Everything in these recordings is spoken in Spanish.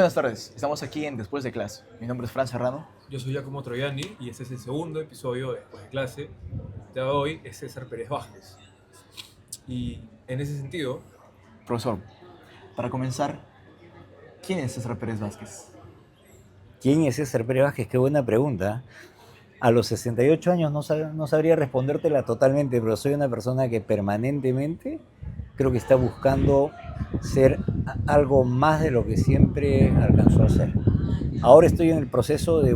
Buenas tardes, estamos aquí en Después de Clase. Mi nombre es Fran Serrano. Yo soy Giacomo Troiani y este es el segundo episodio de Después de Clase. El de hoy es César Pérez Vázquez. Y en ese sentido, Profesor, para comenzar, ¿quién es César Pérez Vázquez? ¿Quién es César Pérez Vázquez? Qué buena pregunta. A los 68 años no sabría respondértela totalmente, pero soy una persona que permanentemente creo que está buscando ser algo más de lo que siempre alcanzó a ser. Ahora estoy en el proceso de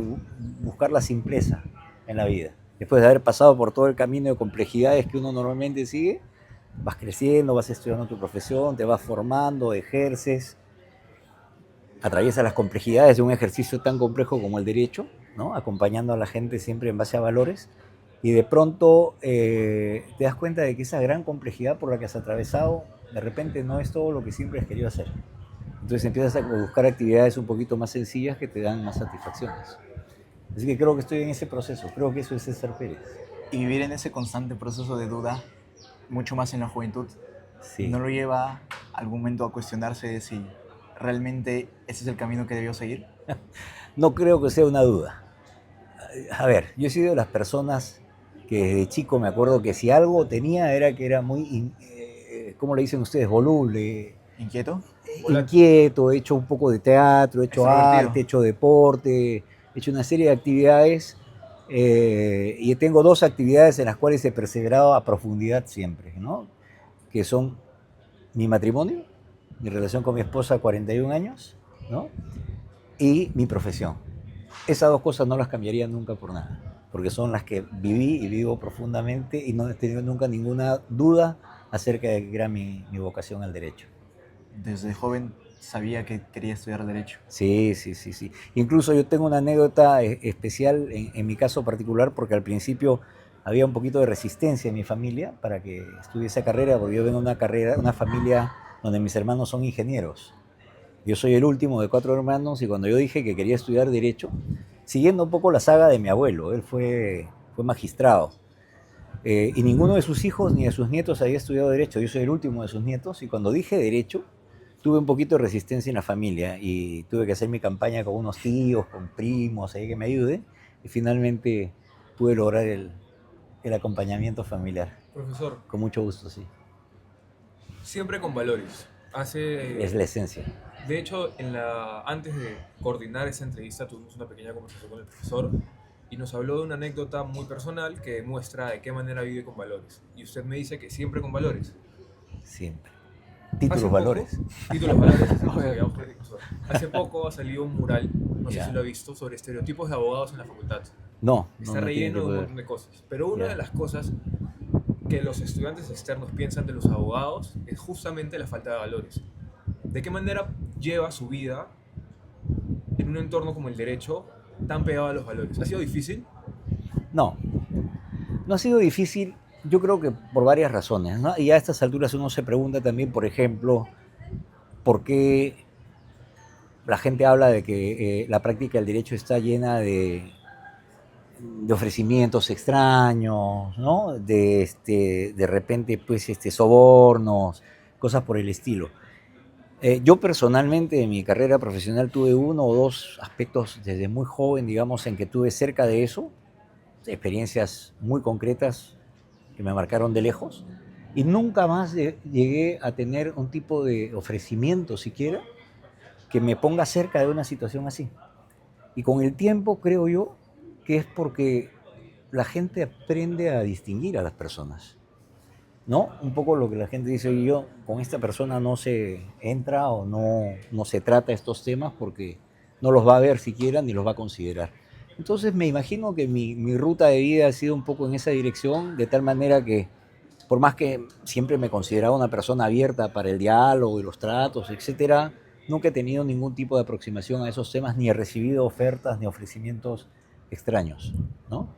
buscar la simpleza en la vida. Después de haber pasado por todo el camino de complejidades que uno normalmente sigue, vas creciendo, vas estudiando tu profesión, te vas formando, ejerces, atraviesa las complejidades de un ejercicio tan complejo como el derecho, ¿no? Acompañando a la gente siempre en base a valores, y de pronto te das cuenta de que esa gran complejidad por la que has atravesado de repente no es todo lo que siempre has querido hacer. Entonces empiezas a buscar actividades un poquito más sencillas que te dan más satisfacciones. Así que creo que estoy en ese proceso, creo que eso es César Pérez. Y vivir en ese constante proceso de duda, mucho más en la juventud, Sí. ¿no lo lleva a algún momento a cuestionarse de si realmente ese es el camino que debió seguir? No creo que sea una duda. A ver, yo he sido de las personas que desde chico me acuerdo que si algo tenía era que era muy, ¿cómo le dicen ustedes? Voluble, ¿Inquieto? inquieto, he hecho un poco de teatro, he hecho Extrovertido. arte, he hecho deporte, he hecho una serie de actividades y tengo dos actividades en las cuales he perseverado a profundidad siempre, ¿no? Que son mi matrimonio, mi relación con mi esposa 41 años, ¿no? Y mi profesión. Esas dos cosas no las cambiaría nunca por nada, porque son las que viví y vivo profundamente y no he tenido nunca ninguna duda acerca de que era mi vocación al derecho. Desde joven sabía que quería estudiar Derecho. Sí, sí, sí, sí. Incluso yo tengo una anécdota especial en mi caso particular, porque al principio había un poquito de resistencia en mi familia para que estudie esa carrera, porque yo vengo de una familia donde mis hermanos son ingenieros. Yo soy el último de 4 hermanos y cuando yo dije que quería estudiar Derecho, siguiendo un poco la saga de mi abuelo, él fue magistrado, y ninguno de sus hijos ni de sus nietos había estudiado Derecho, yo soy el último de sus nietos, y cuando dije Derecho, tuve un poquito de resistencia en la familia y tuve que hacer mi campaña con unos tíos, con primos, ahí que me ayuden, y finalmente pude lograr el acompañamiento familiar. profesor, Con mucho gusto, sí. siempre con valores. Es la esencia. De hecho, antes de coordinar esa entrevista tuvimos una pequeña conversación con el profesor y nos habló de una anécdota muy personal que demuestra de qué manera vive con valores. Y usted me dice que siempre con valores. Siempre. Hace Títulos, poco, valores. títulos valores, hace poco ha salido un mural, no sé Ya. si lo ha visto, sobre estereotipos de abogados en la facultad. No, Está no tiene relleno que de un ver. montón de cosas. Pero una Ya. de las cosas que los estudiantes externos piensan de los abogados es justamente la falta de valores. ¿De qué manera lleva su vida en un entorno como el derecho tan pegado a los valores? ¿Ha sido difícil? No, no ha sido difícil, yo creo que por varias razones, ¿no? Y a estas alturas uno se pregunta también, por ejemplo, por qué la gente habla de que la práctica del derecho está llena de ofrecimientos extraños, ¿no? De repente, pues, sobornos, cosas por el estilo. Yo personalmente en mi carrera profesional tuve uno o dos aspectos desde muy joven, digamos, en que tuve cerca de eso, experiencias muy concretas que me marcaron de lejos, y nunca más llegué a tener un tipo de ofrecimiento siquiera que me ponga cerca de una situación así. Y con el tiempo creo yo que es porque la gente aprende a distinguir a las personas, ¿no? Un poco lo que la gente dice, oye, yo con esta persona no se entra o no se trata estos temas porque no los va a ver siquiera ni los va a considerar. Entonces me imagino que mi ruta de vida ha sido un poco en esa dirección, de tal manera que por más que siempre me consideraba una persona abierta para el diálogo y los tratos, etcétera, nunca he tenido ningún tipo de aproximación a esos temas, ni he recibido ofertas ni ofrecimientos extraños, ¿no?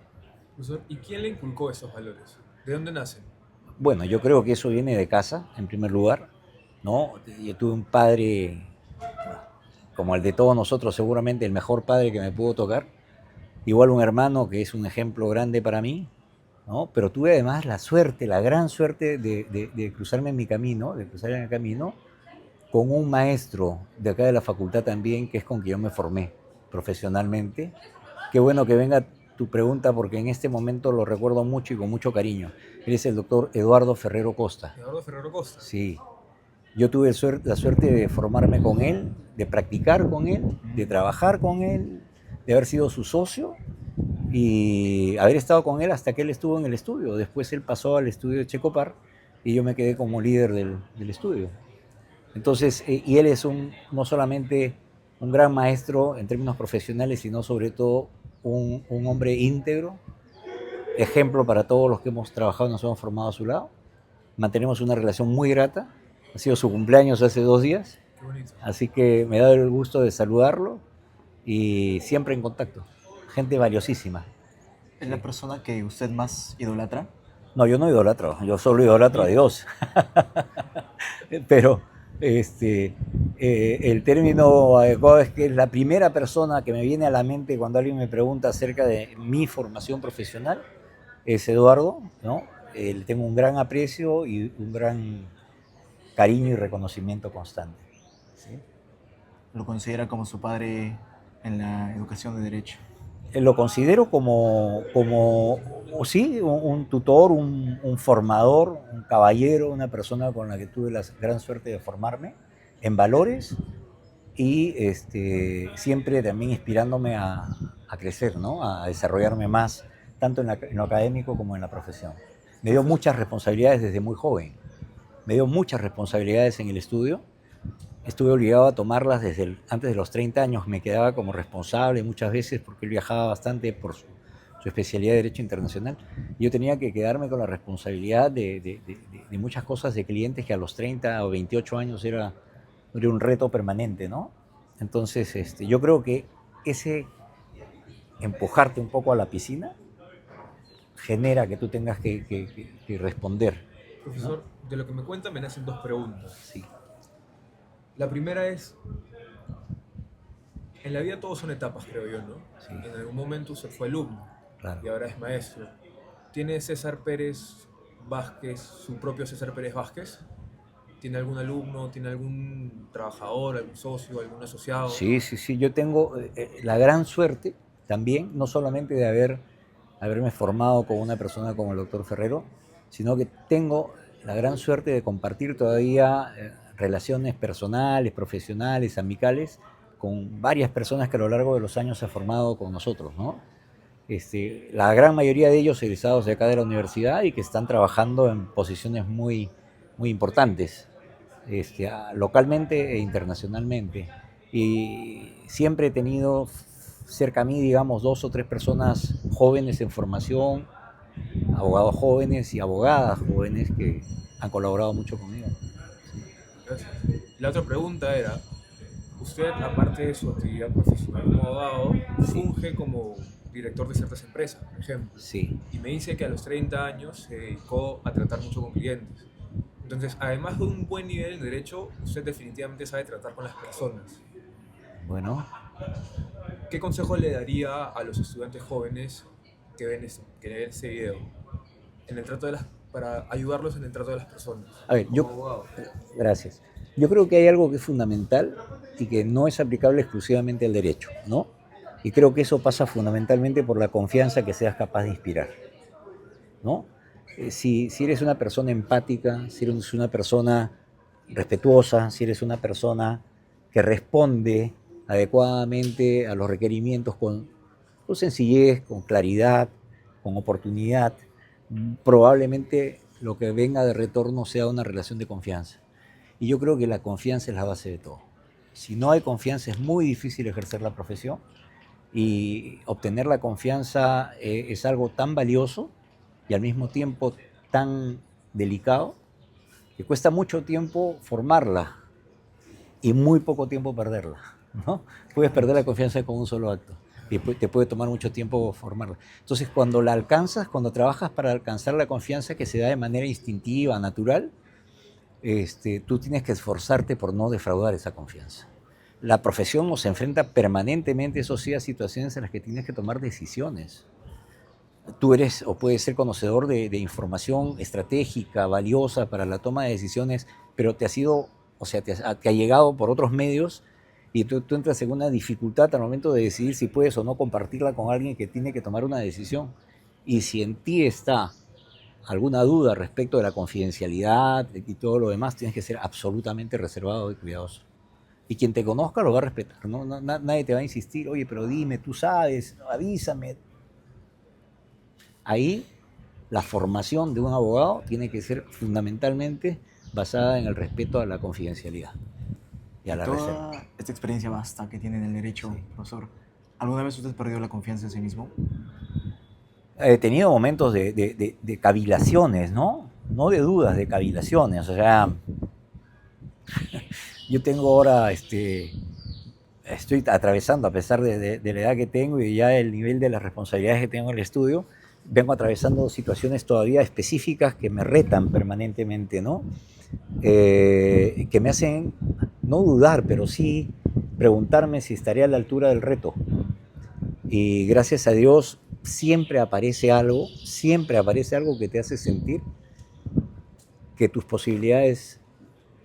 Profesor, ¿y quién le inculcó esos valores? ¿De dónde nacen? Bueno, yo creo que eso viene de casa, en primer lugar, ¿no? Yo tuve un padre, como el de todos nosotros, seguramente el mejor padre que me pudo tocar. Igual un hermano que es un ejemplo grande para mí, ¿no? Pero tuve además la suerte, la gran suerte de cruzarme en mi camino, de cruzar en el camino con un maestro de acá de la facultad también, que es con quien yo me formé profesionalmente. Qué bueno que venga tu pregunta porque en este momento lo recuerdo mucho y con mucho cariño. Él es el doctor Eduardo Ferrero Costa. Eduardo Ferrero Costa. Sí, yo tuve la suerte de formarme con él, de practicar con él, de trabajar con él, de haber sido su socio y haber estado con él hasta que él estuvo en el estudio. Después él pasó al estudio de Checopar y yo me quedé como líder del estudio. Entonces, y él es no solamente un gran maestro en términos profesionales, sino sobre todo un hombre íntegro, ejemplo para todos los que hemos trabajado y nos hemos formado a su lado. Mantenemos una relación muy grata. Ha sido su cumpleaños hace 2 días, Qué bonito. así que me da el gusto de saludarlo y siempre en contacto. Gente valiosísima. ¿Es la persona que usted más idolatra? No, yo no idolatro, yo solo idolatro a Dios. Pero el término adecuado es que es la primera persona que me viene a la mente cuando alguien me pregunta acerca de mi formación profesional, es Eduardo, ¿no? Le tengo un gran aprecio y un gran cariño y reconocimiento constante. ¿Sí? ¿Lo considera como su padre en la educación de Derecho? Lo considero sí, un tutor, un formador, un caballero, una persona con la que tuve la gran suerte de formarme en valores y siempre también inspirándome a crecer, ¿no? A desarrollarme más, tanto en lo académico como en la profesión. Me dio muchas responsabilidades desde muy joven, me dio muchas responsabilidades en el estudio. Estuve obligado a tomarlas antes de los 30 años, me quedaba como responsable muchas veces porque él viajaba bastante por su especialidad de Derecho Internacional. Y yo tenía que quedarme con la responsabilidad de muchas cosas de clientes que a los 30 o 28 años era un reto permanente, ¿no? Entonces, yo creo que ese empujarte un poco a la piscina genera que tú tengas que responder. Profesor, de lo que me cuenta me nacen dos preguntas. Sí, La primera es, en la vida todos son etapas, creo yo, ¿no? Sí. En algún momento usted fue alumno claro. y ahora es maestro. ¿Tiene César Pérez Vázquez, su propio César Pérez Vázquez? ¿Tiene algún alumno, tiene algún trabajador, algún socio, algún asociado? Sí, sí, sí. Yo tengo la gran suerte también, no solamente de haberme formado con una persona como el doctor Ferrero, sino que tengo la gran suerte de compartir todavía relaciones personales, profesionales, amicales, con varias personas que a lo largo de los años se han formado con nosotros, ¿no? La gran mayoría de ellos egresados de acá de la universidad y que están trabajando en posiciones muy, muy importantes, localmente e internacionalmente. Y siempre he tenido cerca a mí, digamos, 2 o 3 personas jóvenes en formación, abogados jóvenes y abogadas jóvenes que han colaborado mucho conmigo. Gracias. La otra pregunta era, usted, aparte de su actividad profesional como abogado, funge como director de ciertas empresas, por ejemplo. Sí, Y me dice que a los 30 años se dedicó a tratar mucho con clientes. Entonces, además de un buen nivel en derecho, usted definitivamente sabe tratar con las personas. bueno, ¿Qué consejo le daría a los estudiantes jóvenes que ven este video en el trato para ayudarlos en el trato de las personas? a ver, Como abogado. gracias. Yo creo que hay algo que es fundamental y que no es aplicable exclusivamente al derecho, ¿no? Y creo que eso pasa fundamentalmente por la confianza que seas capaz de inspirar, ¿no? Si eres una persona empática, si eres una persona respetuosa, si eres una persona que responde adecuadamente a los requerimientos con sencillez, con claridad, con oportunidad, probablemente lo que venga de retorno sea una relación de confianza. Y yo creo que la confianza es la base de todo. Si no hay confianza es muy difícil ejercer la profesión y obtener la confianza es algo tan valioso y al mismo tiempo tan delicado que cuesta mucho tiempo formarla y muy poco tiempo perderla, ¿no? Puedes perder la confianza con un solo acto y te puede tomar mucho tiempo formarla. Entonces, cuando la alcanzas, cuando trabajas para alcanzar la confianza que se da de manera instintiva, natural, tú tienes que esforzarte por no defraudar esa confianza. La profesión nos enfrenta permanentemente, eso sí, a situaciones en las que tienes que tomar decisiones. Tú eres o puedes ser conocedor de información estratégica, valiosa para la toma de decisiones, pero te ha sido o sea, te ha llegado por otros medios y tú entras en una dificultad al momento de decidir si puedes o no compartirla con alguien que tiene que tomar una decisión. Y si en ti está alguna duda respecto de la confidencialidad y todo lo demás, tienes que ser absolutamente reservado y cuidadoso. Y quien te conozca lo va a respetar, ¿no? Nadie te va a insistir, oye, pero dime, tú sabes, avísame. Ahí la formación de un abogado tiene que ser fundamentalmente basada en el respeto a la confidencialidad y a la reserva. Toda esta experiencia vasta que tiene en el derecho, Sí. profesor, ¿alguna vez usted perdió la confianza en sí mismo? He tenido momentos de cavilaciones, ¿no? No de dudas, de cavilaciones. O sea, yo tengo ahora, estoy atravesando, a pesar de la edad que tengo y ya el nivel de las responsabilidades que tengo en el estudio, vengo atravesando situaciones todavía específicas que me retan permanentemente, ¿no? Que me hacen no dudar, pero sí preguntarme si estaré a la altura del reto. Y gracias a Dios siempre aparece algo que te hace sentir que tus posibilidades,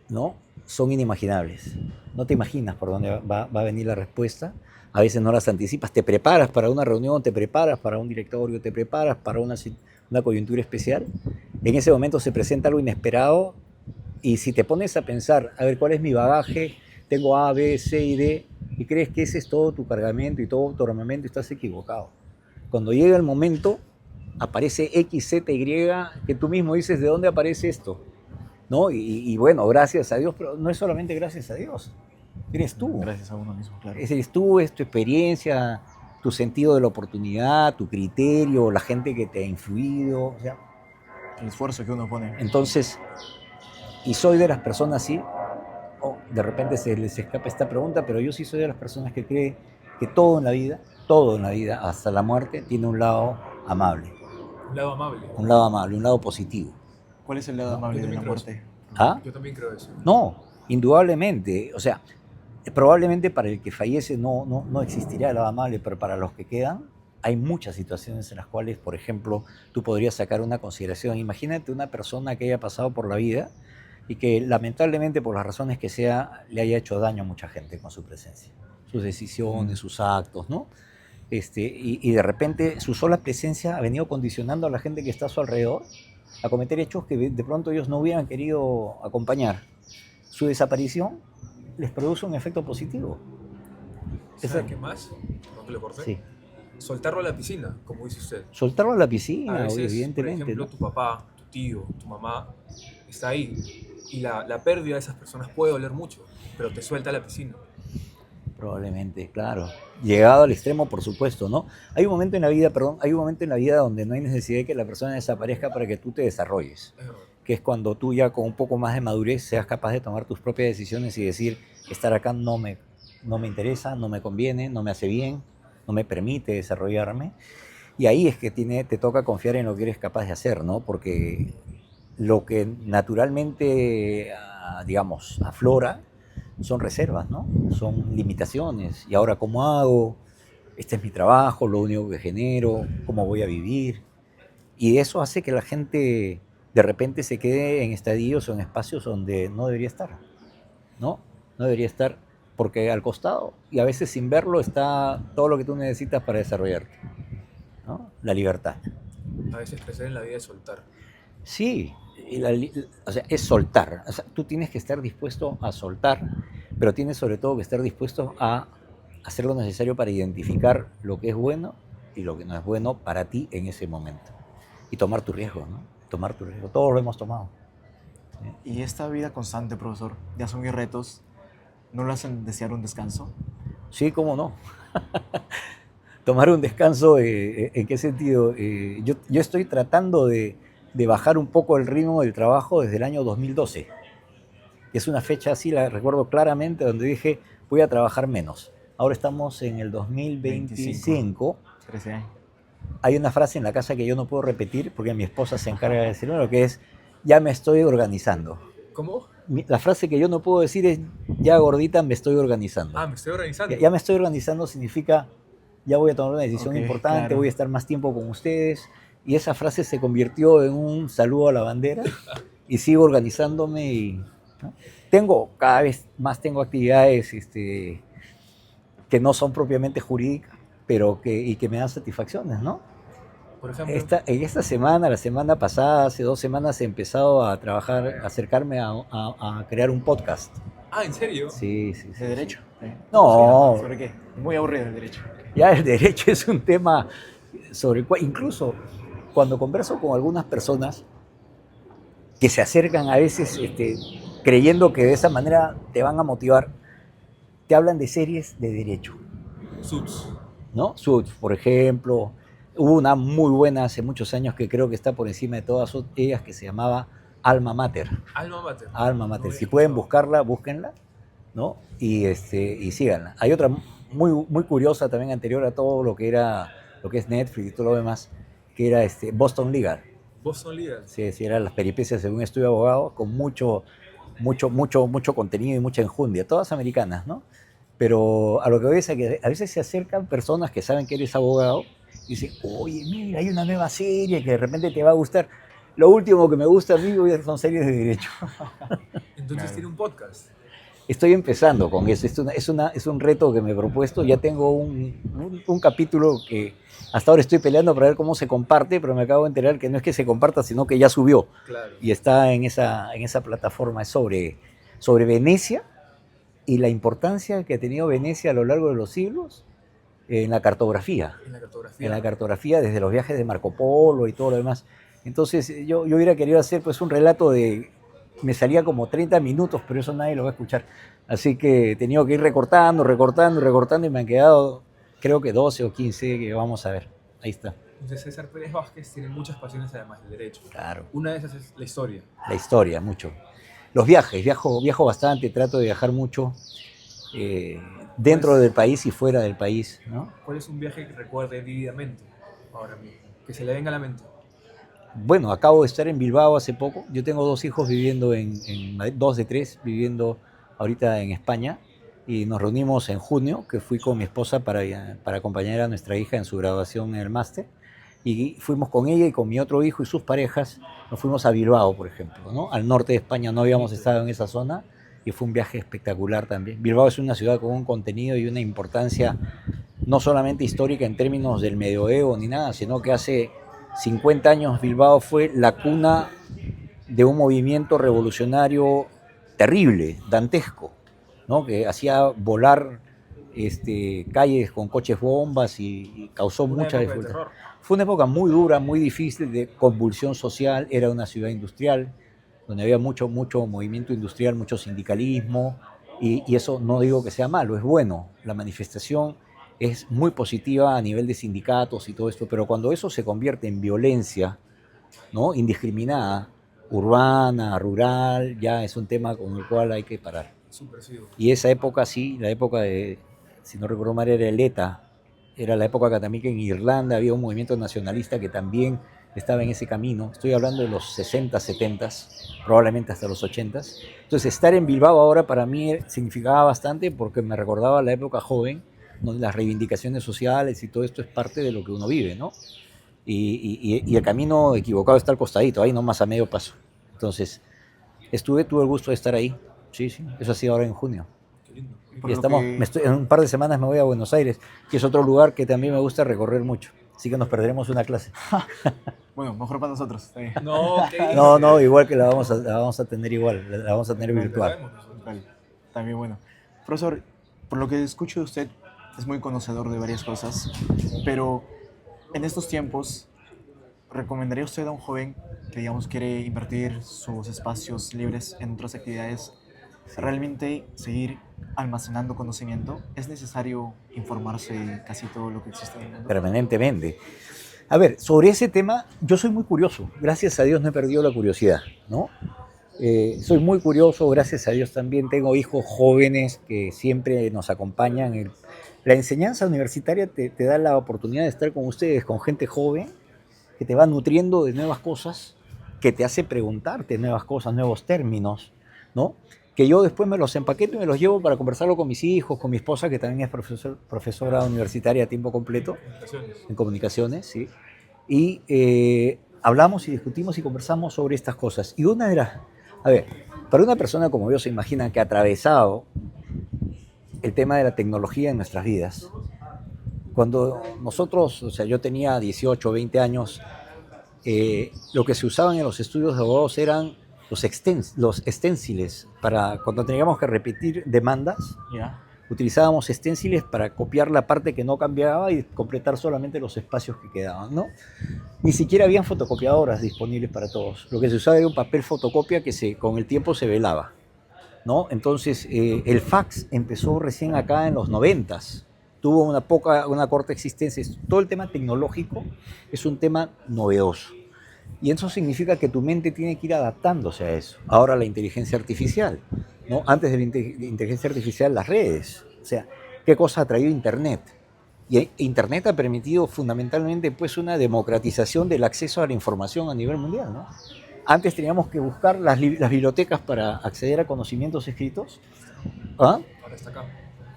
¿no?, son inimaginables. No te imaginas por dónde va a venir la respuesta. A veces no las anticipas. Te preparas para una reunión, te preparas para un directorio, te preparas para una coyuntura especial. En ese momento se presenta algo inesperado y si te pones a pensar, a ver, ¿cuál es mi bagaje? Tengo A, B, C y D, y crees que ese es todo tu cargamento y todo tu armamento, estás equivocado. Cuando llega el momento, aparece X, Z, Y, que tú mismo dices, ¿de dónde aparece esto? ¿No? Y bueno, gracias a Dios, pero no es solamente gracias a Dios, eres tú. Gracias a uno mismo, claro. Eres tú, es tu experiencia, tu sentido de la oportunidad, tu criterio, la gente que te ha influido, o sea, El esfuerzo que uno pone. entonces, y soy de las personas, sí, de repente se les escapa esta pregunta, pero yo sí soy de las personas que cree que todo en la vida, hasta la muerte, tiene un lado amable, Un lado amable. un lado positivo. ¿Cuál es el lado No, amable yo de la también creo muerte? ¿Ah? Yo también creo eso. No, indudablemente, o sea, probablemente para el que fallece no existirá el lado amable, pero para los que quedan, hay muchas situaciones en las cuales, por ejemplo, tú podrías sacar una consideración. Imagínate una persona que haya pasado por la vida y que lamentablemente por las razones que sea le haya hecho daño a mucha gente con su presencia, sus decisiones, sus actos, ¿no? Y de repente su sola presencia ha venido condicionando a la gente que está a su alrededor a cometer hechos que de pronto ellos no hubieran querido acompañar. Su desaparición les produce un efecto positivo. ¿Sabe qué más? ¿No que le corté? Sí. Soltarlo a la piscina, como dice usted. Soltarlo a la A piscina, veces, por evidentemente, ejemplo, ¿no? tu papá, tu tío, tu mamá está ahí y la pérdida de esas personas puede doler mucho, pero te suelta a la piscina. Probablemente, claro. Llegado al extremo, por supuesto, ¿no? Hay un momento en la vida, donde no hay necesidad de que la persona desaparezca para que tú te desarrolles, Es verdad. que es cuando tú ya con un poco más de madurez seas capaz de tomar tus propias decisiones y decir, estar acá no me interesa, no me conviene, no me hace bien, no me permite desarrollarme. Y ahí es que te toca confiar en lo que eres capaz de hacer, ¿no? Porque lo que naturalmente, digamos, aflora son reservas, ¿no? Son limitaciones. ¿Y ahora cómo hago? Este es mi trabajo, lo único que genero, ¿cómo voy a vivir? Y eso hace que la gente de repente se quede en estadios o en espacios donde no debería estar, ¿no? No debería estar porque al costado, y a veces sin verlo, está todo lo que tú necesitas para desarrollarte, ¿no? La libertad. A veces crecer en la vida es soltar. Sí, o sea, es soltar. O sea, tú tienes que estar dispuesto a soltar, pero tienes sobre todo que estar dispuesto a hacer lo necesario para identificar lo que es bueno y lo que no es bueno para ti en ese momento. Y tomar tu riesgo, ¿no? Tomar tu riesgo. Todos lo hemos tomado. Y esta vida constante, profesor, de asumir retos, ¿no lo hacen desear un descanso? Sí, cómo no. Tomar un descanso, ¿en qué sentido? Yo estoy tratando de bajar un poco el ritmo del trabajo desde el año 2012. Que es una fecha así, la recuerdo claramente, donde dije, voy a trabajar menos. Ahora estamos en el 2025. 13 años. Hay una frase en la casa que yo no puedo repetir porque mi esposa se encarga de decirlo, lo que es, ya me estoy organizando. ¿Cómo? La frase que yo no puedo decir es, ya gordita me estoy organizando. Ah, me estoy organizando. Ya me estoy organizando significa, ya voy a tomar una decisión Ok, importante, claro. voy a estar más tiempo con ustedes. Y esa frase se convirtió en un saludo a la bandera y sigo organizándome y ¿no? Cada vez más tengo actividades que no son propiamente jurídicas, pero que me dan satisfacciones, ¿no? Por ejemplo, En esta semana, la semana pasada, hace 2 semanas, he empezado a trabajar, a acercarme a crear un podcast. ¿en serio? Sí, sí, sí. ¿De derecho? No, ¿Sobre qué? Muy aburrido el derecho. ya el derecho es un tema sobre el cual, incluso cuando converso con algunas personas que se acercan a veces creyendo que de esa manera te van a motivar, te hablan de series de derecho, Suits. ¿no? Suits, por ejemplo. Hubo una muy buena hace muchos años que creo que está por encima de todas ellas, que se llamaba Alma Mater. Alma Mater. Alma No Mater. había Si pueden escuchado. buscarla, búsquenla, ¿no? Y síganla. Hay otra muy, muy curiosa también, anterior a todo lo que es Netflix y todo lo demás, que era Boston Legal. Boston Legal. Sí, sí, eran las peripecias de un estudio de abogado con mucho contenido y mucha enjundia, todas americanas, ¿no? Pero a lo que voy es que a veces se acercan personas que saben que eres abogado y dicen, oye, mira, hay una nueva serie que de repente te va a gustar. Lo último que me gusta a mí son series de derecho. Entonces Claro. tiene un podcast. Estoy empezando con eso, es un reto que me he propuesto. Ya tengo un capítulo que hasta ahora estoy peleando para ver cómo se comparte, pero me acabo de enterar que no es que se comparta, sino que ya subió Claro. y está en esa plataforma. Es sobre Venecia y la importancia que ha tenido Venecia a lo largo de los siglos en la cartografía. En la cartografía. En la cartografía, desde los viajes de Marco Polo y todo lo demás. Entonces yo hubiera querido hacer pues un relato me salía como 30 minutos, pero eso nadie lo va a escuchar. Así que he tenido que ir recortando y me han quedado creo que 12 o 15 que vamos a ver. Ahí está. Entonces César Pérez Vázquez tiene muchas pasiones además del derecho. Claro. Una de esas es la historia. La historia, mucho. Los viajes, viajo bastante, trato de viajar mucho dentro Pues- del país y fuera del país, ¿no? ¿Cuál es un viaje que recuerde vívidamente ahora mismo? Que se le venga a la mente. Bueno, acabo de estar en Bilbao hace poco. Yo tengo 2 hijos viviendo en Madrid, 2 de 3 viviendo ahorita en España. Y nos reunimos en junio, que fui con mi esposa para acompañar a nuestra hija en su graduación en el máster. Y fuimos con ella y con mi otro hijo y sus parejas. Nos fuimos a Bilbao, por ejemplo, ¿no? Al norte de España. No habíamos estado en esa zona y fue un viaje espectacular también. Bilbao es una ciudad con un contenido y una importancia no solamente histórica en términos del medioevo ni nada, sino que hace 50 años Bilbao fue la cuna de un movimiento revolucionario terrible, dantesco, ¿no? Que hacía volar calles con coches bombas y causó Una mucha época de dificultad. terror. Fue una época muy dura, muy difícil, de convulsión social. Era una ciudad industrial donde había mucho movimiento industrial, mucho sindicalismo, y eso no digo que sea malo, es bueno. La manifestación es muy positiva a nivel de sindicatos y todo esto, pero cuando eso se convierte en violencia, ¿no? Indiscriminada, urbana, rural, ya es un tema con el cual hay que parar. Subversivo. Y esa época sí, la época de, si no recuerdo mal, era el ETA, era la época que también en Irlanda había un movimiento nacionalista que también estaba en ese camino. Estoy hablando de los 60, 70, probablemente hasta los 80. Entonces estar en Bilbao ahora para mí significaba bastante porque me recordaba la época joven, donde las reivindicaciones sociales y todo esto es parte de lo que uno vive, ¿no? Y el camino equivocado está al costadito, ahí nomás a medio paso. Entonces, tuve el gusto de estar ahí. Sí, sí, eso ha sido ahora en junio. Qué lindo. Por Y lo que- en un par de semanas me voy a Buenos Aires, que es otro lugar que también me gusta recorrer mucho. Así que nos perderemos una clase. Bueno, mejor para nosotros. Está bien. No, ¿qué dices? No, igual que la vamos a tener igual, la vamos a tener Lo virtual. sabemos nosotros. Vale, también bueno. Profesor, por lo que escucho de usted, es muy conocedor de varias cosas, pero en estos tiempos, ¿recomendaría usted a un joven que, digamos, quiere invertir sus espacios libres en otras actividades, realmente seguir almacenando conocimiento? ¿Es necesario informarse de casi todo lo que existe en el mundo? Permanentemente. A ver, sobre ese tema, yo soy muy curioso. Gracias a Dios no he perdido la curiosidad, ¿no? Soy muy curioso, gracias a Dios también tengo hijos jóvenes que siempre nos acompañan. La enseñanza universitaria te da la oportunidad de estar con ustedes, con gente joven, que te va nutriendo de nuevas cosas, que te hace preguntarte nuevas cosas, nuevos términos, ¿no? Que yo después me los empaqueto y me los llevo para conversarlo con mis hijos, con mi esposa, que también es profesora universitaria a tiempo completo Comunicaciones. en comunicaciones, ¿sí? Y hablamos y discutimos y conversamos sobre estas cosas. Y una de las... A ver, Para una persona como yo, se imagina que ha atravesado el tema de la tecnología en nuestras vidas. Cuando nosotros, o sea, yo tenía 18 o 20 años, lo que se usaban en los estudios de abogados eran los esténciles. Para cuando teníamos que repetir demandas, ¿Ya? utilizábamos esténciles para copiar la parte que no cambiaba y completar solamente los espacios que quedaban, ¿no? Ni siquiera habían fotocopiadoras disponibles para todos. Lo que se usaba era un papel fotocopia que con el tiempo se velaba, ¿no? Entonces, el fax empezó recién acá en los 90s. Tuvo una corta existencia. Todo el tema tecnológico es un tema novedoso. Y eso significa que tu mente tiene que ir adaptándose a eso. Ahora la inteligencia artificial, ¿no? Antes de la inteligencia artificial, las redes. O sea, ¿qué cosa ha traído Internet? Y Internet ha permitido fundamentalmente pues, una democratización del acceso a la información a nivel mundial, ¿no? Antes teníamos que buscar las bibliotecas para acceder a conocimientos escritos. ¿Ah? Ahora está acá.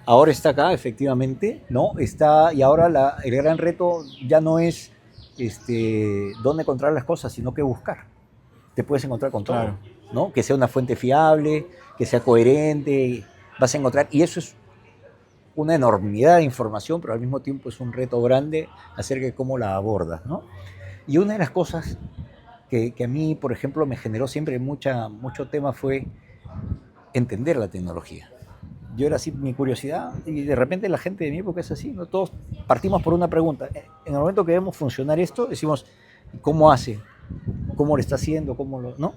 Ahora está acá, efectivamente, ¿no? Y ahora el gran reto ya no es dónde encontrar las cosas, sino qué buscar. Te puedes encontrar con todo, Claro. ¿no? Que sea una fuente fiable, que sea coherente, vas a encontrar, y eso es una enormidad de información, pero al mismo tiempo es un reto grande acerca de cómo la abordas, ¿no? Y una de las cosas que a mí, por ejemplo, me generó siempre mucho tema fue entender la tecnología. Yo era así, mi curiosidad, y de repente la gente de mi época es así, ¿no? Todos partimos por una pregunta. En el momento que vemos funcionar esto, decimos, ¿cómo hace? ¿Cómo lo está haciendo? ¿No?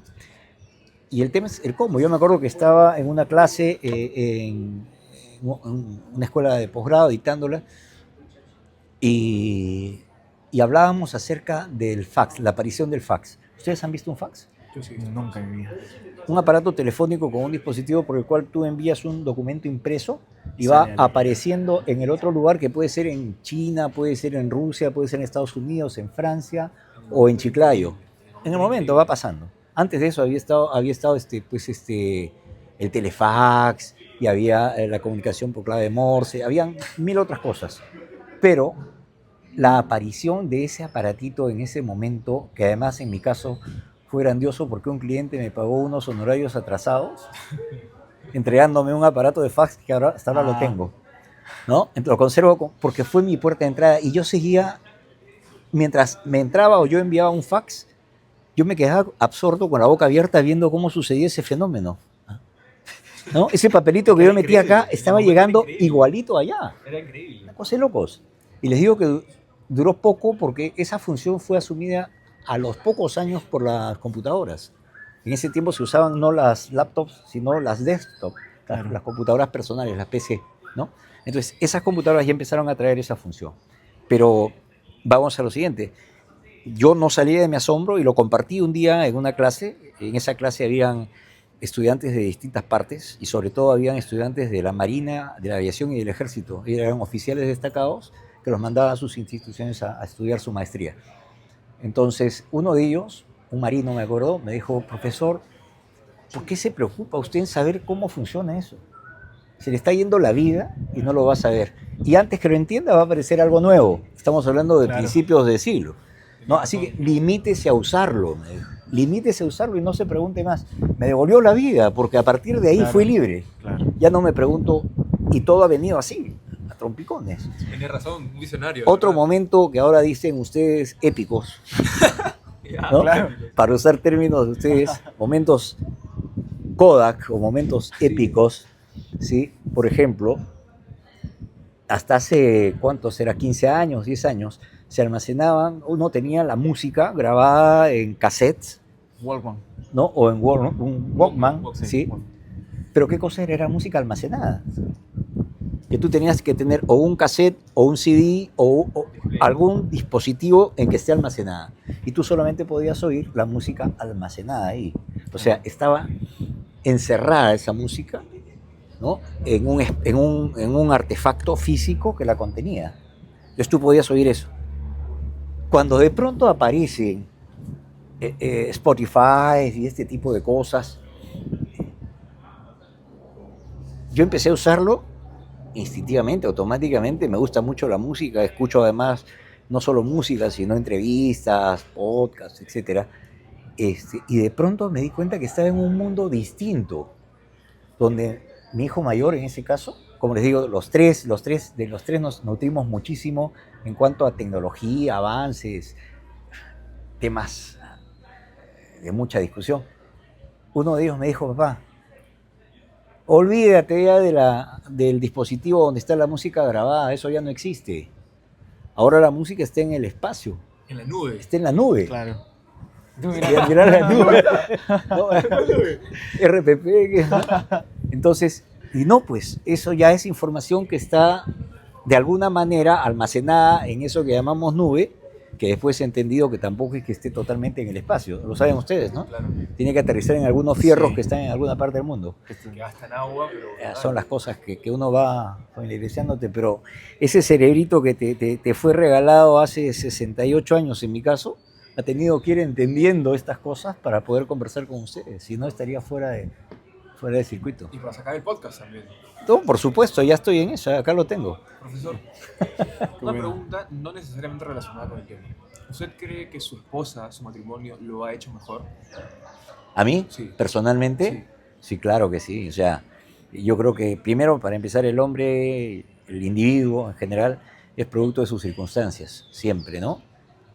Y el tema es el cómo. Yo me acuerdo que estaba en una clase en una escuela de posgrado dictándola y hablábamos acerca del fax, la aparición del fax. ¿Ustedes han visto un fax? Yo sí. Nunca en mi vida. Un aparato telefónico con un dispositivo por el cual tú envías un documento impreso y Sale va al- apareciendo en el otro lugar, que puede ser en China, puede ser en Rusia, puede ser en Estados Unidos, en Francia o en Chiclayo. En el momento va pasando. Antes de eso había estado el telefax y había la comunicación por clave de Morse, habían mil otras cosas. Pero la aparición de ese aparatito en ese momento, que además en mi caso fue grandioso porque un cliente me pagó unos honorarios atrasados entregándome un aparato de fax que hasta ahora lo tengo, ¿no? Lo conservo porque fue mi puerta de entrada y yo seguía, mientras me entraba o yo enviaba un fax, yo me quedaba absorto con la boca abierta viendo cómo sucedía ese fenómeno, ¿no? Ese papelito que yo metía acá estaba llegando igualito allá. Era increíble. Una cosa de locos. Y les digo que duró poco porque esa función fue asumida a los pocos años por las computadoras. En ese tiempo se usaban no las laptops, sino las desktop, Claro. las computadoras personales, las PC, ¿no? Entonces, esas computadoras ya empezaron a traer esa función. Pero vamos a lo siguiente. Yo no salí de mi asombro y lo compartí un día en una clase. En esa clase habían estudiantes de distintas partes y sobre todo habían estudiantes de la Marina, de la Aviación y del Ejército. Eran oficiales destacados que los mandaban a sus instituciones a estudiar su maestría. Entonces, uno de ellos, un marino me acuerdo, me dijo, profesor, ¿por qué se preocupa usted en saber cómo funciona eso? Se le está yendo la vida y no lo va a saber. Y antes que lo entienda va a aparecer algo nuevo. Estamos hablando de Claro. principios de siglo, ¿no? Así que limítese a usarlo, me dijo. Limítese a usarlo y no se pregunte más. Me devolvió la vida porque a partir de ahí Claro. fui libre. Claro. Ya no me pregunto, y todo ha venido así, a trompicones. Tenía razón, un visionario. Otro ¿verdad? momento que ahora dicen ustedes épicos, Ya, ¿no? Claro. Para usar términos de ustedes, momentos Kodak o momentos épicos, ¿sí? Por ejemplo, hasta hace, ¿cuántos era? 15 años, 10 años, se almacenaban, uno tenía la música grabada en cassettes, Walkman. ¿no? O en un Walkman, Walkman, ¿sí? Walkman. Pero ¿qué cosa era? Era música almacenada. Que tú tenías que tener o un cassette o un CD o algún dispositivo en que esté almacenada. Y tú solamente podías oír la música almacenada ahí. O sea, estaba encerrada esa música, ¿no? en un artefacto físico que la contenía. Entonces tú podías oír eso. Cuando de pronto aparecen Spotify y este tipo de cosas, yo empecé a usarlo instintivamente, automáticamente. Me gusta mucho la música, escucho además no solo música, sino entrevistas, podcasts, etcétera. Y de pronto me di cuenta que estaba en un mundo distinto, donde mi hijo mayor, en ese caso, como les digo, de los tres nos nutrimos muchísimo en cuanto a tecnología, avances, temas de mucha discusión. Uno de ellos me dijo, papá, olvídate ya del dispositivo donde está la música grabada, eso ya no existe. Ahora la música está en el espacio, En la nube. está en la nube. Claro. Mirar la nube. No, RPP. Entonces, y no, pues eso ya es información que está de alguna manera almacenada en eso que llamamos nube, que después he entendido que tampoco es que esté totalmente en el espacio. Lo saben ustedes, ¿no? Claro. Tiene que aterrizar en algunos fierros Sí. que están en alguna parte del mundo. Que gasta en agua, pero... Son las cosas que uno va familiarizándote, pero ese cerebrito que te fue regalado hace 68 años, en mi caso, ha tenido que ir entendiendo estas cosas para poder conversar con ustedes, si no estaría fuera de circuito. Y para sacar el podcast también. No, por supuesto, ya estoy en eso, acá lo tengo. Profesor, una pregunta no necesariamente relacionada con el tema. ¿Usted cree que su esposa, su matrimonio, lo ha hecho mejor? ¿A mí, Sí. personalmente? Sí, claro que sí. O sea, yo creo que primero, para empezar, el hombre, el individuo en general, es producto de sus circunstancias, siempre, ¿no?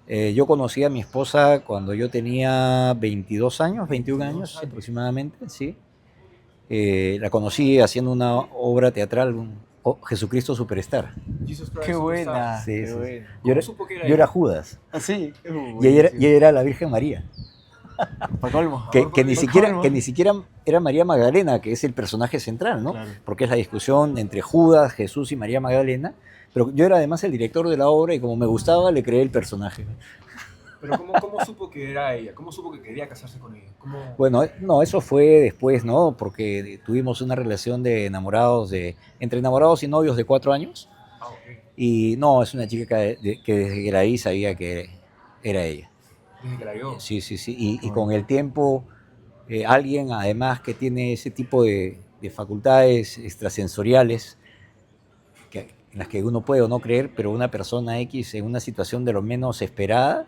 Yo conocí a mi esposa cuando yo tenía 22 años, 21 años aproximadamente, sí. La conocí haciendo una obra teatral, Jesucristo Superstar. Jesus Christ Qué buena. Superstar. Sí, Qué sí. buena. Yo era, supo que era yo era ella? Judas Ah, sí. y ella era la Virgen María. Para colmo. Que ni Colmo. siquiera era María Magdalena, que es el personaje central, ¿no? Claro. Porque es la discusión entre Judas, Jesús y María Magdalena. Pero yo era además el director de la obra y como me gustaba, le creé el personaje. Pero ¿cómo supo que era ella? ¿Cómo supo que quería casarse con ella? Bueno, no, eso fue después, ¿no? Porque tuvimos una relación de enamorados, entre enamorados y novios de 4 años. Ah, ok. Y no, es una chica que desde que la vi sabía que era ella. Desde que la vio. Sí, sí, sí. Y con el tiempo, alguien además que tiene ese tipo de facultades extrasensoriales, en las que uno puede o no creer, pero una persona X en una situación de lo menos esperada,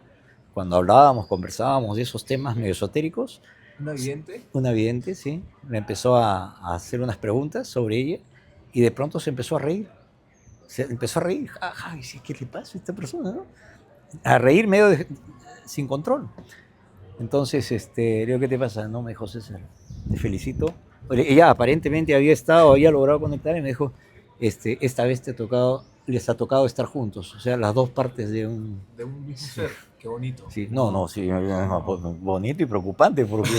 cuando hablábamos, conversábamos de esos temas medio esotéricos, ¿Una vidente? una vidente, sí, me empezó a hacer unas preguntas sobre ella y de pronto se empezó a reír. Se empezó a reír. Ay, ¿qué le pasa a esta persona, no? A reír medio sin control. Entonces, le digo, ¿qué te pasa? No, me dijo César, te felicito. Ella aparentemente había logrado conectar y me dijo, esta vez les ha tocado estar juntos. O sea, las dos partes de un... De un mismo ser. Qué bonito. Sí, no, sí, bonito y preocupante porque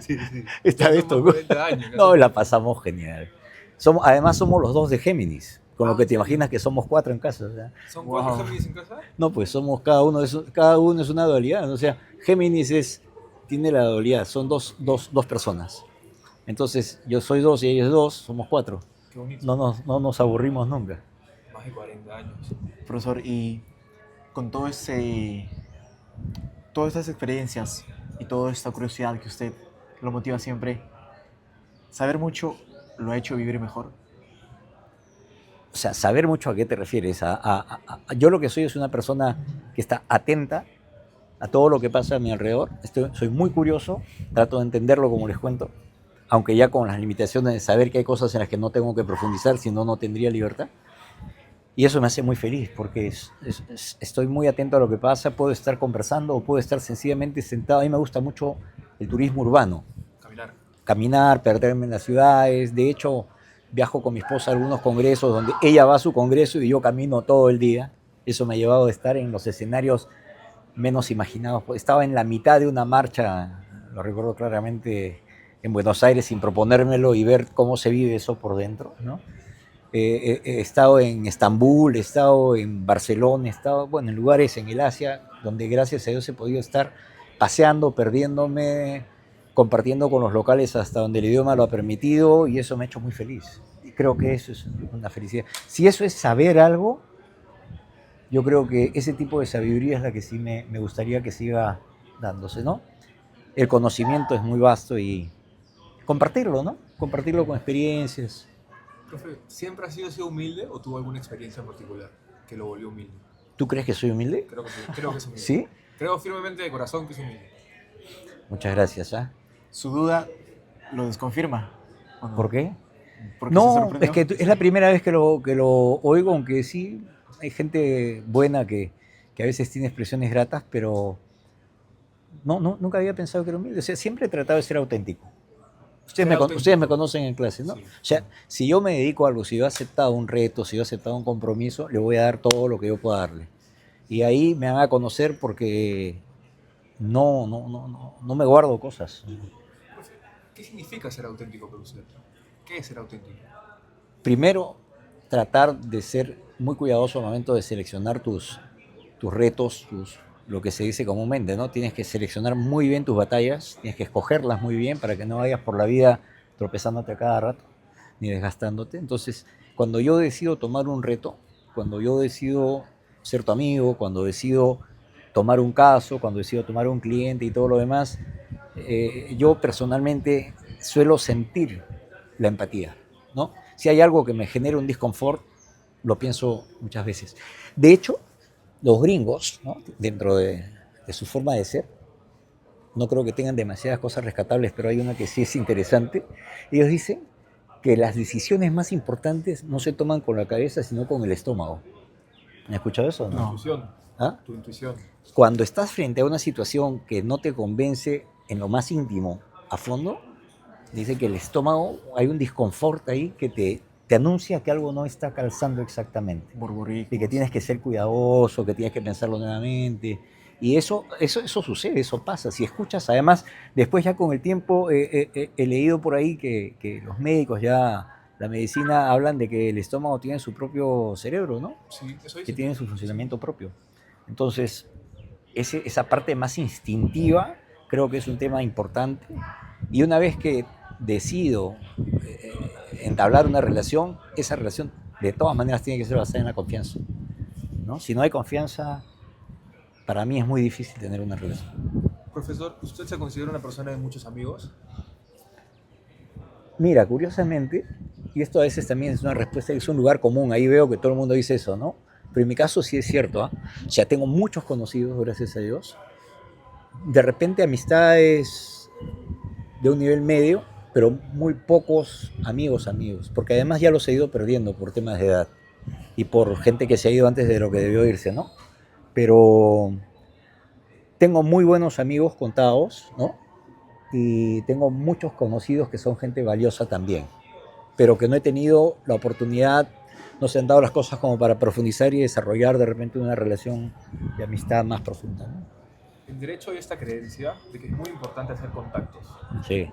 Sí, sí. esta vez Somos tocó. 40 años, No, casi. la pasamos genial. Además somos los dos de Géminis, con lo que te ¿sí? imaginas que somos 4 en casa. O sea, ¿Son 4 Wow. Géminis en casa? no, pues somos cada uno es una dualidad. O sea, Géminis tiene la dualidad, son dos personas. Entonces, yo soy 2 y ellos 2, somos 4. Qué bonito. No nos aburrimos nunca. Más de 40 años. Profesor, y con todas estas experiencias y toda esta curiosidad que usted lo motiva siempre, saber mucho lo ha hecho vivir mejor. O sea, saber mucho a qué te refieres. Yo lo que soy es una persona que está atenta a todo lo que pasa a mi alrededor. Soy muy curioso, trato de entenderlo como les cuento, aunque ya con las limitaciones de saber que hay cosas en las que no tengo que profundizar, si no, no tendría libertad. Y eso me hace muy feliz, porque estoy muy atento a lo que pasa, puedo estar conversando o puedo estar sencillamente sentado. A mí me gusta mucho el turismo urbano, caminar, perderme en las ciudades. De hecho, viajo con mi esposa a algunos congresos donde ella va a su congreso y yo camino todo el día. Eso me ha llevado a estar en los escenarios menos imaginados. Estaba en la mitad de una marcha, lo recuerdo claramente, en Buenos Aires sin proponérmelo y ver cómo se vive eso por dentro, ¿no? He estado en Estambul, he estado en Barcelona, he estado en lugares en el Asia donde gracias a Dios he podido estar paseando, perdiéndome, compartiendo con los locales hasta donde el idioma lo ha permitido, y eso me ha hecho muy feliz. Y creo que eso es una felicidad. Si eso es saber algo, yo creo que ese tipo de sabiduría es la que sí me gustaría que siga dándose, ¿no? El conocimiento es muy vasto y compartirlo, ¿no? Compartirlo con experiencias. Profe, ¿siempre ha sido humilde o tuvo alguna experiencia en particular que lo volvió humilde? ¿Tú crees que soy humilde? Creo que es humilde. ¿Sí? Creo firmemente de corazón que es humilde. Muchas gracias. ¿Ah? Su duda lo desconfirma. ¿O no? ¿Por qué? Porque se No, es sorprendió. que es la primera vez que lo oigo, aunque sí hay gente buena que a veces tiene expresiones gratas, pero nunca había pensado que era humilde. O sea, siempre he tratado de ser auténtico. Ser Ustedes me auténtico. conocen en clase, ¿no? O Sí. sea, si yo me dedico a algo, si yo he aceptado un reto, si yo he aceptado un compromiso, le voy a dar todo lo que yo pueda darle. Y ahí me van a conocer porque no me guardo cosas. Profe, ¿qué significa ser auténtico para usted? ¿Qué es ser auténtico? Primero, tratar de ser muy cuidadoso al momento de seleccionar tus retos, lo que se dice comúnmente, ¿no? Tienes que seleccionar muy bien tus batallas, tienes que escogerlas muy bien para que no vayas por la vida tropezándote a cada rato, ni desgastándote. Entonces, cuando yo decido tomar un reto, cuando yo decido ser tu amigo, cuando decido tomar un caso, cuando decido tomar un cliente y todo lo demás, yo personalmente suelo sentir la empatía, ¿no? Si hay algo que me genera un disconfort, lo pienso muchas veces. De hecho, los gringos, ¿no? Dentro de su forma de ser, no creo que tengan demasiadas cosas rescatables, pero hay una que sí es interesante. Ellos dicen que las decisiones más importantes no se toman con la cabeza, sino con el estómago. ¿Me has escuchado eso o Tu no? No. intuición. ¿Ah? Tu intuición. Cuando estás frente a una situación que no te convence en lo más íntimo, a fondo, dice que el estómago, hay un disconfort ahí que te anuncia que algo no está calzando exactamente. Borboricos. Y que tienes que ser cuidadoso, que tienes que pensarlo nuevamente. Y eso sucede, eso pasa. Si escuchas, además, después ya con el tiempo he leído por ahí que los médicos ya, la medicina, hablan de que el estómago tiene su propio cerebro, ¿no? Sí, eso Que dice. tiene su funcionamiento propio. Entonces, esa parte más instintiva creo que es un tema importante. Y una vez que decido entablar una relación, esa relación de todas maneras tiene que ser basada en la confianza, ¿no? Si no hay confianza, para mí es muy difícil tener una relación. Profesor, ¿usted se considera una persona de muchos amigos? Mira, curiosamente, y esto a veces también es una respuesta, es un lugar común, ahí veo que todo el mundo dice eso, ¿no? Pero en mi caso sí es cierto, ¿ah? O sea, tengo muchos conocidos, gracias a Dios. De repente amistades de un nivel medio, pero muy pocos amigos, porque además ya los he ido perdiendo por temas de edad y por gente que se ha ido antes de lo que debió irse, ¿no? Pero tengo muy buenos amigos contados, ¿no? Y tengo muchos conocidos que son gente valiosa también, pero que no he tenido la oportunidad, no se han dado las cosas como para profundizar y desarrollar de repente una relación de amistad más profunda, ¿no? En derecho hay esta creencia de que es muy importante hacer contactos. Sí,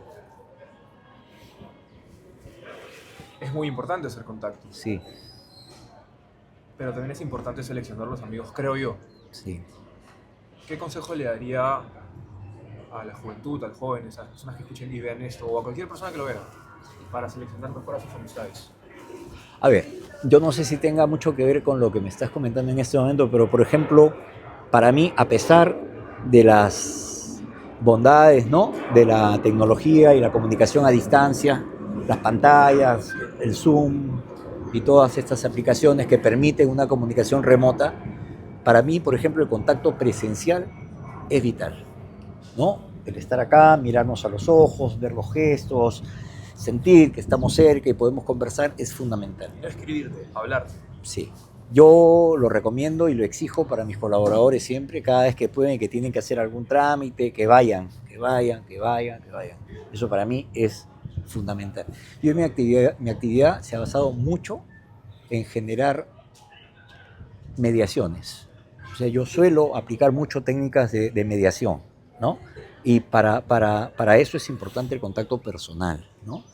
Es muy importante hacer contactos, sí, pero también es importante seleccionar los amigos, creo yo. sí. ¿Qué consejo le daría a la juventud, al joven, a esas personas que escuchen y vean esto, o a cualquier persona que lo vea, para seleccionar mejor a sus amistades? A ver, yo no sé si tenga mucho que ver con lo que me estás comentando en este momento, pero por ejemplo, para mí, a pesar de las bondades, ¿no?, de la tecnología y la comunicación a distancia, las pantallas, el Zoom y todas estas aplicaciones que permiten una comunicación remota, para mí, por ejemplo, el contacto presencial es vital, ¿no? El estar acá, mirarnos a los ojos, ver los gestos, sentir que estamos cerca y podemos conversar es fundamental. No escribirte, hablarte. Sí. Yo lo recomiendo y lo exijo para mis colaboradores siempre, cada vez que pueden, que tienen que hacer algún trámite, que vayan. Eso para mí es fundamental. Yo mi actividad se ha basado mucho en generar mediaciones. O sea, yo suelo aplicar mucho técnicas de mediación, ¿no? Y para eso es importante el contacto personal, ¿no?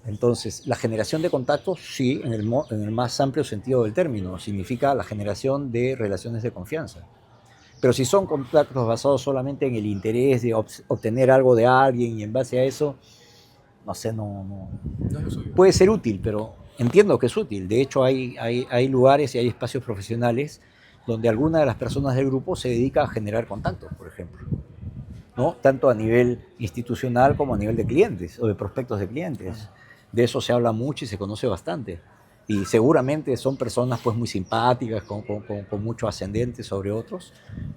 Entonces, la generación de contactos, sí, en el más amplio sentido del término, significa la generación de relaciones de confianza. Pero si son contactos basados solamente en el interés de obtener algo de alguien y en base a eso, no sé, No es lo suyo. puede ser útil, pero entiendo que es útil. De hecho, hay lugares y hay espacios profesionales donde alguna de las personas del grupo se dedica a generar contactos, por ejemplo, ¿no? Tanto a nivel institucional como a nivel de clientes o de prospectos de clientes. De eso se habla mucho y se conoce bastante. Y seguramente son personas pues muy simpáticas, con mucho ascendente sobre otros,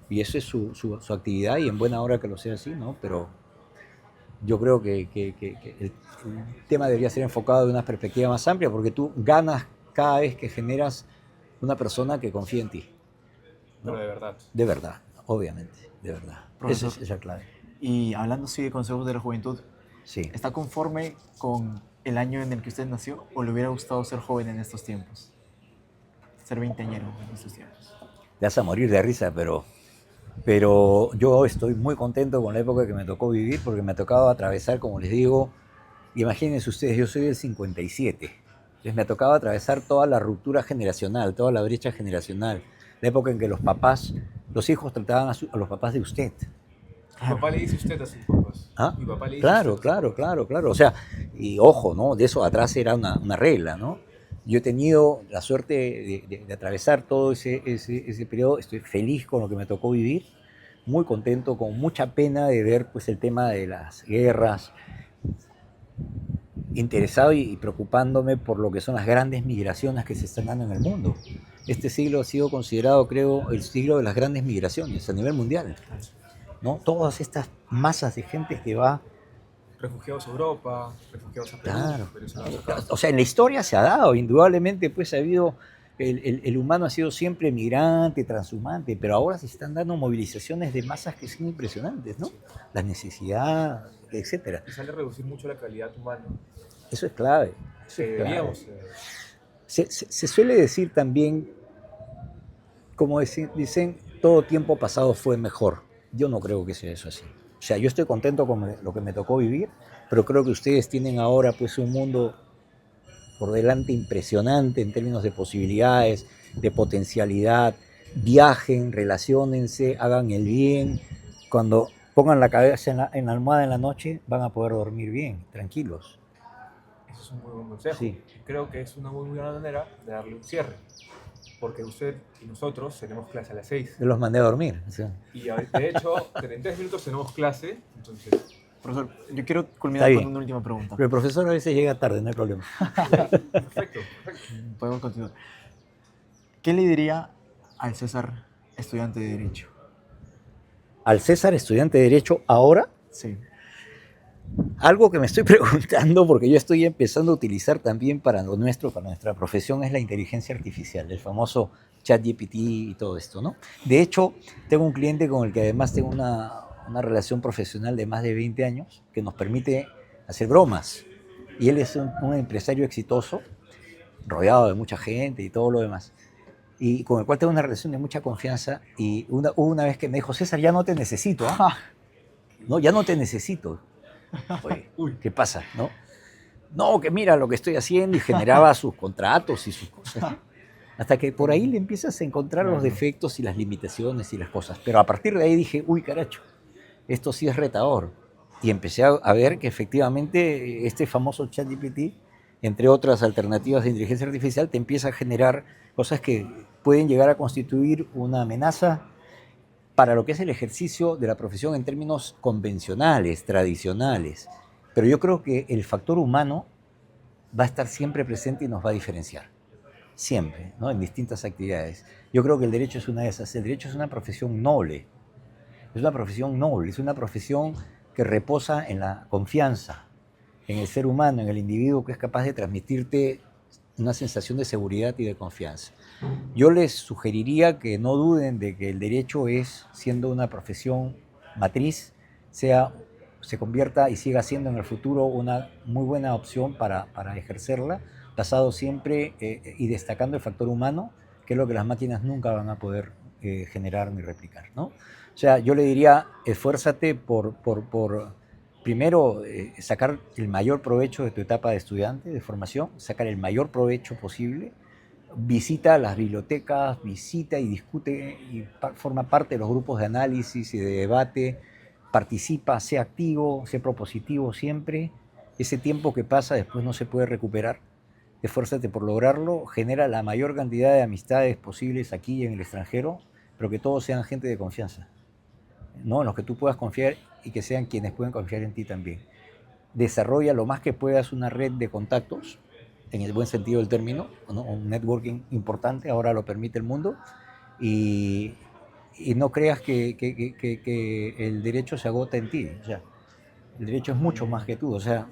y eso es su actividad, y en buena hora que lo sea así, ¿no? Pero yo creo que el tema debería ser enfocado de una perspectiva más amplia, porque tú ganas cada vez que generas una persona que confía en ti, Pero ¿no? de verdad. De verdad, obviamente, de verdad. Esa Profesor, es la clave. y hablando así de consejos de la juventud, Sí. ¿está conforme con el año en el que usted nació o le hubiera gustado ser joven en estos tiempos? Ser veinteañero en estos tiempos. Te vas a morir de risa, pero yo estoy muy contento con la época que me tocó vivir, porque me ha tocado atravesar, como les digo, imagínense ustedes, yo soy del 57, entonces me ha tocado atravesar toda la ruptura generacional, toda la brecha generacional, la época en que los hijos trataban a los papás de usted. Mi papá le dice usted a sus papás. ¿Ah? Mi papá le dice Claro, usted a sus claro, papás. claro, claro. O sea, y ojo, ¿no? De eso atrás era una regla, ¿no? Yo he tenido la suerte de atravesar todo ese periodo. Estoy feliz con lo que me tocó vivir, muy contento, con mucha pena de ver pues el tema de las guerras, interesado y preocupándome por lo que son las grandes migraciones que se están dando en el mundo. Este siglo ha sido considerado, creo, el siglo de las grandes migraciones a nivel mundial, ¿no? Todas estas masas de gente que va. Refugiados a Europa, refugiados a Perú, Claro, venezolanos claro. acá. O sea, en la historia se ha dado, indudablemente, pues ha habido, el humano ha sido siempre migrante, transhumante, pero ahora se están dando movilizaciones de masas que son impresionantes, ¿no? Sí. La necesidad, etcétera. Y sale a reducir mucho la calidad humana. Eso es clave. Eso Que es clave. deberíamos. Se suele decir también, como dicen, todo tiempo pasado fue mejor. Yo no creo que sea eso así. O sea, yo estoy contento con lo que me tocó vivir, pero creo que ustedes tienen ahora pues un mundo por delante impresionante en términos de posibilidades, de potencialidad. Viajen, relaciónense, hagan el bien. Cuando pongan la cabeza en la almohada en la noche, van a poder dormir bien, tranquilos. Eso es un muy buen consejo. Sí. Creo que es una muy buena manera de darle un cierre. Porque usted y nosotros tenemos clase a las 6. Yo los mandé a dormir. O sea, Y de hecho, en 3 minutos tenemos clase. Entonces, Profesor, yo quiero culminar Está con bien. una última pregunta. pero el profesor a veces llega tarde, no hay problema. perfecto. Podemos continuar. ¿Qué le diría al César estudiante de Derecho? Al César, estudiante de Derecho, ahora, Sí. algo que me estoy preguntando, porque yo estoy empezando a utilizar también para lo nuestro, para nuestra profesión, es la inteligencia artificial, el famoso ChatGPT y todo esto, ¿no? De hecho, tengo un cliente con el que además tengo una relación profesional de más de 20 años que nos permite hacer bromas. Y él es un empresario exitoso, rodeado de mucha gente y todo lo demás. Y con el cual tengo una relación de mucha confianza. Y hubo una vez que me dijo, César, ya no te necesito, ¿ah? No, ya no te necesito. Oye, ¿qué pasa? ¿No? No, que mira lo que estoy haciendo, y generaba sus contratos y sus cosas. Hasta que por ahí le empiezas a encontrar los defectos y las limitaciones y las cosas. Pero a partir de ahí dije, uy, caracho, esto sí es retador. Y empecé a ver que efectivamente este famoso ChatGPT, entre otras alternativas de inteligencia artificial, te empieza a generar cosas que pueden llegar a constituir una amenaza para lo que es el ejercicio de la profesión en términos convencionales, tradicionales. Pero yo creo que el factor humano va a estar siempre presente y nos va a diferenciar. Siempre, ¿no? En distintas actividades. Yo creo que el derecho es una de esas. El derecho es una profesión noble. Es una profesión noble, es una profesión que reposa en la confianza, en el ser humano, en el individuo que es capaz de transmitirte una sensación de seguridad y de confianza. Yo les sugeriría que no duden de que el derecho es, siendo una profesión matriz, se convierta y siga siendo en el futuro una muy buena opción para ejercerla, basado siempre y destacando el factor humano, que es lo que las máquinas nunca van a poder generar ni replicar, ¿no? O sea, yo le diría, esfuérzate por primero, sacar el mayor provecho de tu etapa de estudiante, de formación, sacar el mayor provecho posible. Visita las bibliotecas, visita y discute y forma parte de los grupos de análisis y de debate, participa, sé activo, sé propositivo siempre. Ese tiempo que pasa después no se puede recuperar. Esfuérzate por lograrlo, genera la mayor cantidad de amistades posibles aquí y en el extranjero, pero que todos sean gente de confianza, ¿no? En los que tú puedas confiar y que sean quienes pueden confiar en ti también. Desarrolla lo más que puedas una red de contactos en el buen sentido del término, ¿no? Un networking importante, ahora lo permite el mundo, y, y no creas que el derecho se agota en ti, o sea, el derecho es mucho más que tú, o sea,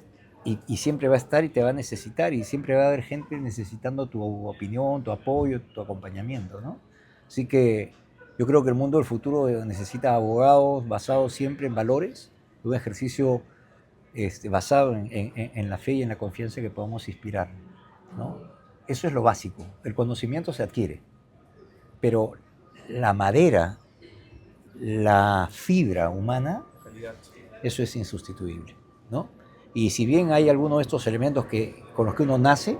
y siempre va a estar y te va a necesitar, y siempre va a haber gente necesitando tu opinión, tu apoyo, tu acompañamiento, ¿no? Así que yo creo que el mundo del futuro necesita abogados basados siempre en valores, un ejercicio basado en la fe y en la confianza que podamos inspirar, ¿no? Eso es lo básico. El conocimiento se adquiere, pero la madera, la fibra humana, Calidad. eso es insustituible, ¿no? Y si bien hay algunos de estos elementos con los que uno nace,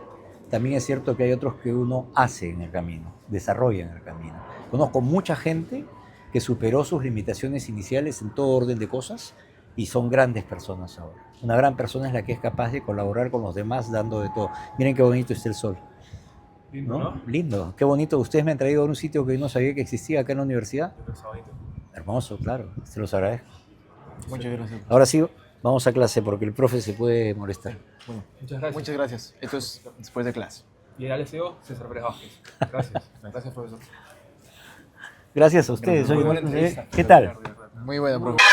también es cierto que hay otros que uno hace en el camino, desarrolla en el camino. Conozco mucha gente que superó sus limitaciones iniciales en todo orden de cosas y son grandes personas ahora. Una gran persona es la que es capaz de colaborar con los demás dando de todo. Miren qué bonito está el sol, Lindo, ¿no? ¿no? Lindo, qué bonito. Ustedes me han traído a un sitio que no sabía que existía acá en la universidad. Está bonito. Hermoso, claro, se los agradezco. Muchas gracias. Ahora sí, vamos a clase porque el profe se puede molestar. Bueno, Muchas gracias. muchas gracias. Esto es después de clase. Y el ALCO, César Pérez Vázquez. Gracias. Gracias, profesor. Gracias a ustedes. Muy Oye, buena entrevista. ¿qué tal? Muy buena, profe.